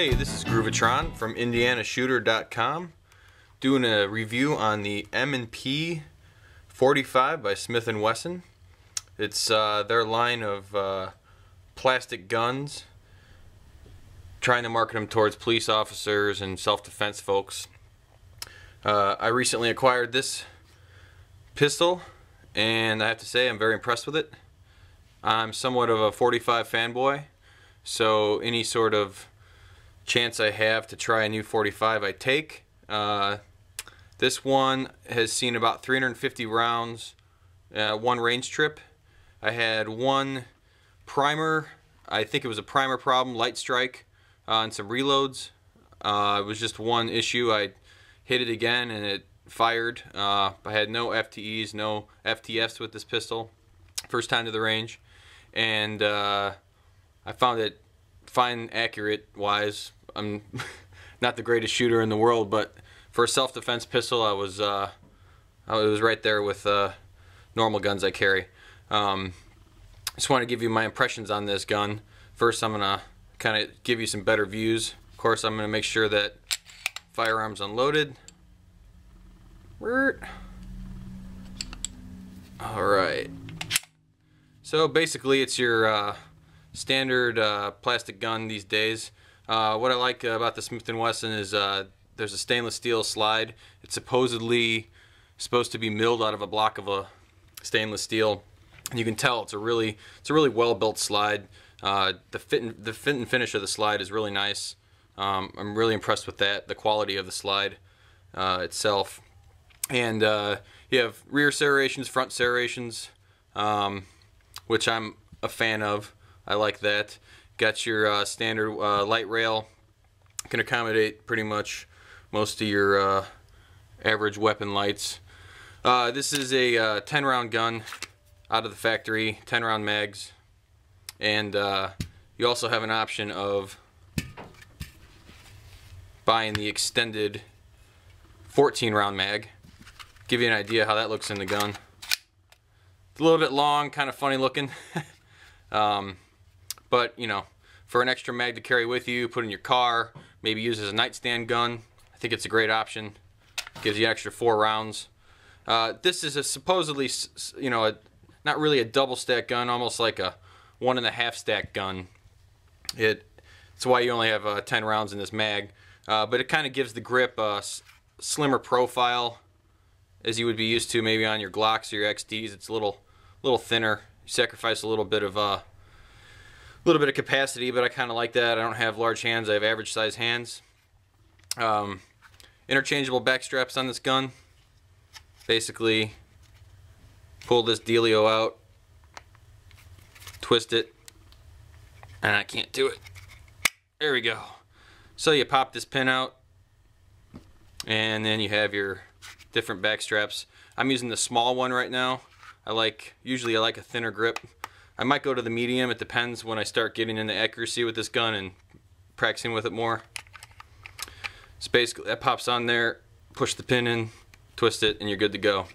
Hey, this is Groovatron from IndianaShooter.com doing a review on the M&P 45 by Smith & Wesson. It's their line of plastic guns, trying to market them towards police officers and self-defense folks. I recently acquired this pistol and I have to say I'm very impressed with it. I'm somewhat of a 45 fanboy, so any sort of chance I have to try a new 45 I take. This one has seen about 350 rounds, one range trip. I had one primer, I think it was a primer problem, light strike, and some reloads. It was just one issue. I hit it again and it fired. I had no FTEs, no FTFs with this pistol. First time to the range. And I found it fine, accurate wise. I'm not the greatest shooter in the world, but for a self-defense pistol, I was right there with normal guns I carry. Just want to give you my impressions on this gun. First, I'm gonna kind of give you some better views. Of course, I'm gonna make sure that firearm's unloaded. All right. So basically, it's your standard plastic gun these days. What I like about the Smith & Wesson is there's a stainless steel slide. It's supposedly supposed to be milled out of a block of a stainless steel. And you can tell it's a really well built slide. The fit and finish of the slide is really nice. I'm really impressed with that. The quality of the slide itself. And you have rear serrations, front serrations, which I'm a fan of. I like that. Got your standard light rail. Can accommodate pretty much most of your average weapon lights. This is a 10 round gun out of the factory, 10 round mags. And you also have an option of buying the extended 14 round mag. Give you an idea how that looks in the gun. It's a little bit long, kind of funny looking. But you know, for an extra mag to carry with you, put in your car, maybe use as a nightstand gun, I think it's a great option. Gives you extra 4 rounds. This is a supposedly, you know, not really a double stack gun, almost like a 1.5 stack gun. It's why you only have 10 rounds in this mag. But it kind of gives the grip a slimmer profile, as you would be used to maybe on your Glocks or your XDs. It's a little thinner. You sacrifice a little bit of capacity, but I kind of like that. I don't have large hands. I have average size hands. Interchangeable back straps on this gun. Basically, pull this dealio out, twist it, and I can't do it. There we go. So you pop this pin out, and then you have your different back straps. I'm using the small one right now. Usually I like a thinner grip. I might go to the medium. It depends when I start getting into accuracy with this gun and practicing with it more. So basically that pops on there, push the pin in, twist it, and you're good to go.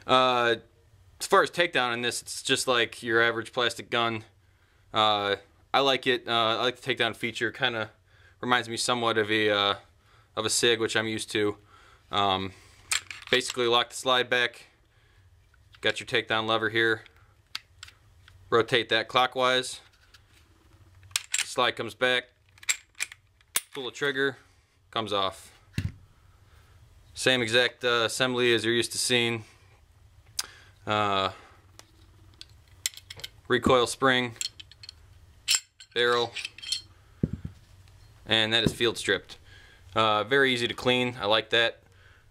As far as takedown on this, it's just like your average plastic gun. I like it. I like the takedown feature. Kind of reminds me somewhat of a SIG, which I'm used to. Basically lock the slide back. Got your takedown lever here. Rotate that clockwise. Slide comes back. Pull the trigger. Comes off. Same exact assembly as you're used to seeing. Recoil spring. Barrel. And that is field stripped. Very easy to clean. I like that.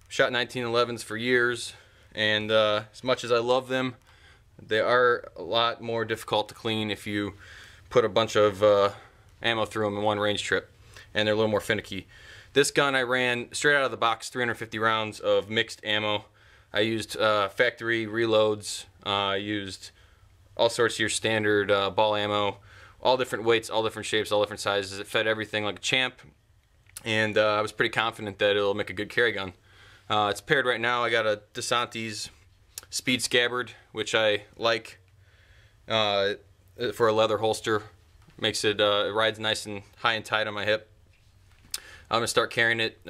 Shot 1911s for years, and as much as I love them, they are a lot more difficult to clean if you put a bunch of ammo through them in one range trip, and they're a little more finicky. This gun I ran straight out of the box, 350 rounds of mixed ammo. I used factory reloads. I used all sorts of your standard ball ammo, all different weights, all different shapes, all different sizes. It fed everything like a champ, and I was pretty confident that it'll make a good carry gun. It's paired right now. I got a DeSantis Speed Scabbard, which I like for a leather holster. Makes it, it rides nice and high and tight on my hip. I'm going to start carrying it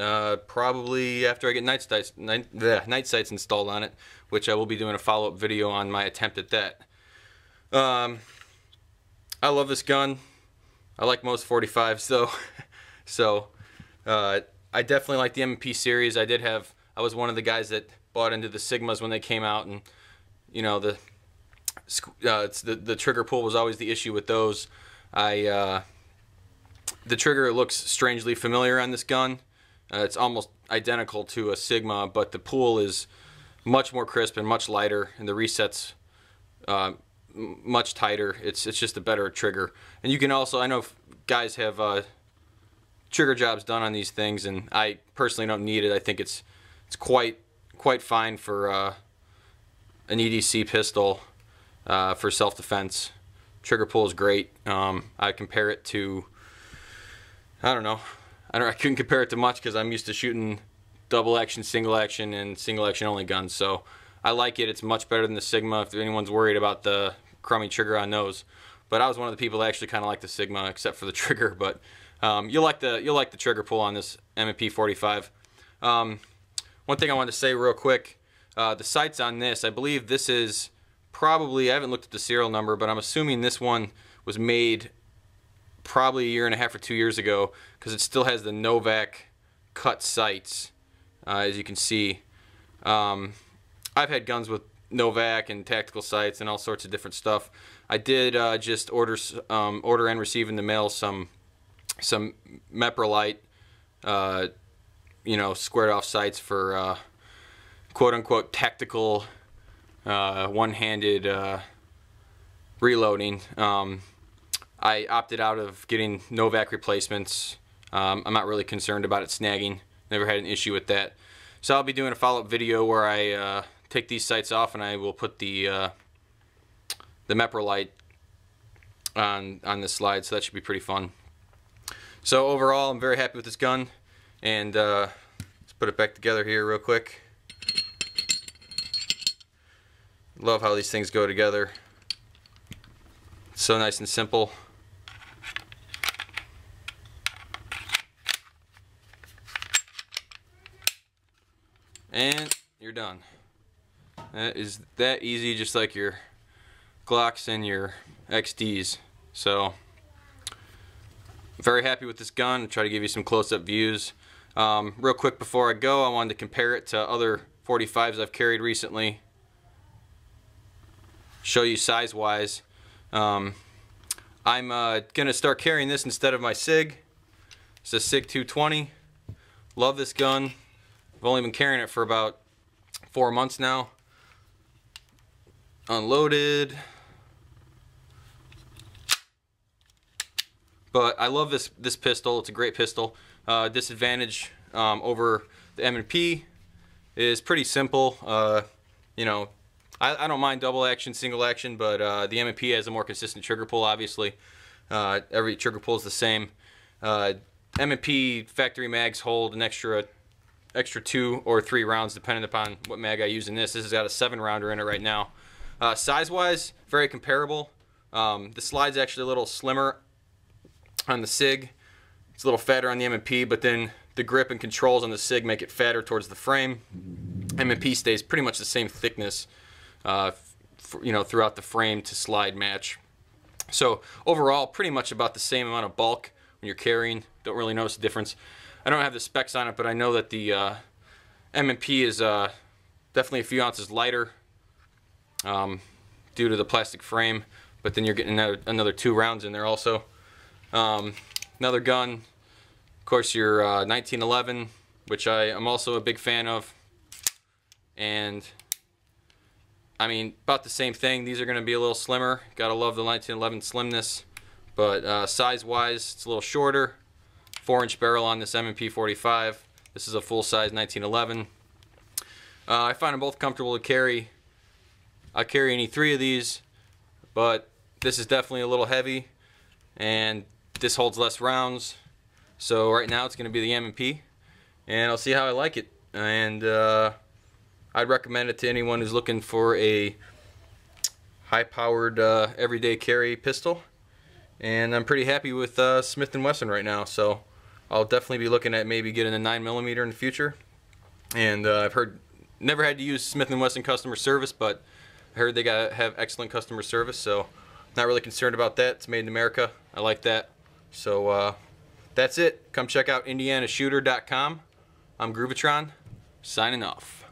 probably after I get night sights installed on it, which I will be doing a follow-up video on my attempt at that. I love this gun. I like most 45s though. So I definitely like the M&P series. I was one of the guys that bought into the Sigmas when they came out, and you know, the trigger pull was always the issue with those. The trigger looks strangely familiar on this gun. It's almost identical to a Sigma, but the pull is much more crisp and much lighter, and the resets much tighter. It's just a better trigger. And you can also, I know guys have trigger jobs done on these things, and I personally don't need it. I think it's quite fine for an EDC pistol for self-defense. Trigger pull is great. I compare it to, I couldn't compare it to much because I'm used to shooting double action, single action, and single action only guns. So I like it. It's much better than the Sigma if anyone's worried about the crummy trigger on those. But I was one of the people that actually kind of like the Sigma, except for the trigger. But you'll like the trigger pull on this M&P 45. One thing I wanted to say real quick, the sights on this, I believe this is probably, I haven't looked at the serial number, but I'm assuming this one was made probably 1.5 years or 2 years ago, because it still has the Novak cut sights, as you can see. I've had guns with Novak and tactical sights and all sorts of different stuff. I did just order and receive in the mail some Meprolite, you know, squared off sights for quote unquote tactical one-handed reloading. I opted out of getting Novak replacements. I'm not really concerned about it snagging. Never had an issue with that. So I'll be doing a follow-up video where I take these sights off, and I will put the Meprolite on this slide. So that should be pretty fun. So overall, I'm very happy with this gun, and let's put it back together here real quick. Love how these things go together. It's so nice and simple. And you're done. That is that easy, just like your Glocks and your XDs. So very happy with this gun. I'll try to give you some close-up views. Real quick before I go, I wanted to compare it to other 45s I've carried recently. Show you size-wise. I'm gonna start carrying this instead of my SIG. It's a SIG 220. Love this gun. I've only been carrying it for about 4 months now. Unloaded. But I love this pistol. It's a great pistol. Disadvantage over the M&P is pretty simple. You know, I don't mind double action, single action, but the M&P has a more consistent trigger pull, obviously. Every trigger pull is the same. M&P factory mags hold an extra 2 or 3 rounds depending upon what mag I use in this. This has got a 7-rounder in it right now. Size-wise, very comparable. The slide's actually a little slimmer on the SIG. It's a little fatter on the M&P, but then the grip and controls on the SIG make it fatter towards the frame. M&P stays pretty much the same thickness, you know, throughout the frame to slide match. So overall, pretty much about the same amount of bulk when you're carrying. Don't really notice the difference. I don't have the specs on it, but I know that the M&P is definitely a few ounces lighter due to the plastic frame, but then you're getting another 2 rounds in there also. Another gun, of course, your 1911, which I am also a big fan of, and I mean, about the same thing. These are going to be a little slimmer. Gotta love the 1911 slimness, but size-wise, it's a little shorter. 4-inch barrel on this M&P 45. This is a full-size 1911. I find them both comfortable to carry. I carry any 3 of these, but this is definitely a little heavy, and this holds less rounds. So right now it's going to be the M&P, and I'll see how I like it. And I'd recommend it to anyone who's looking for a high-powered everyday carry pistol. and I'm pretty happy with Smith & Wesson right now. So I'll definitely be looking at maybe getting a 9mm in the future. And I've heard, never had to use Smith & Wesson customer service, but I heard they have excellent customer service, so not really concerned about that. It's made in America. I like that. So that's it. Come check out IndianaShooter.com. I'm Groovatron, signing off.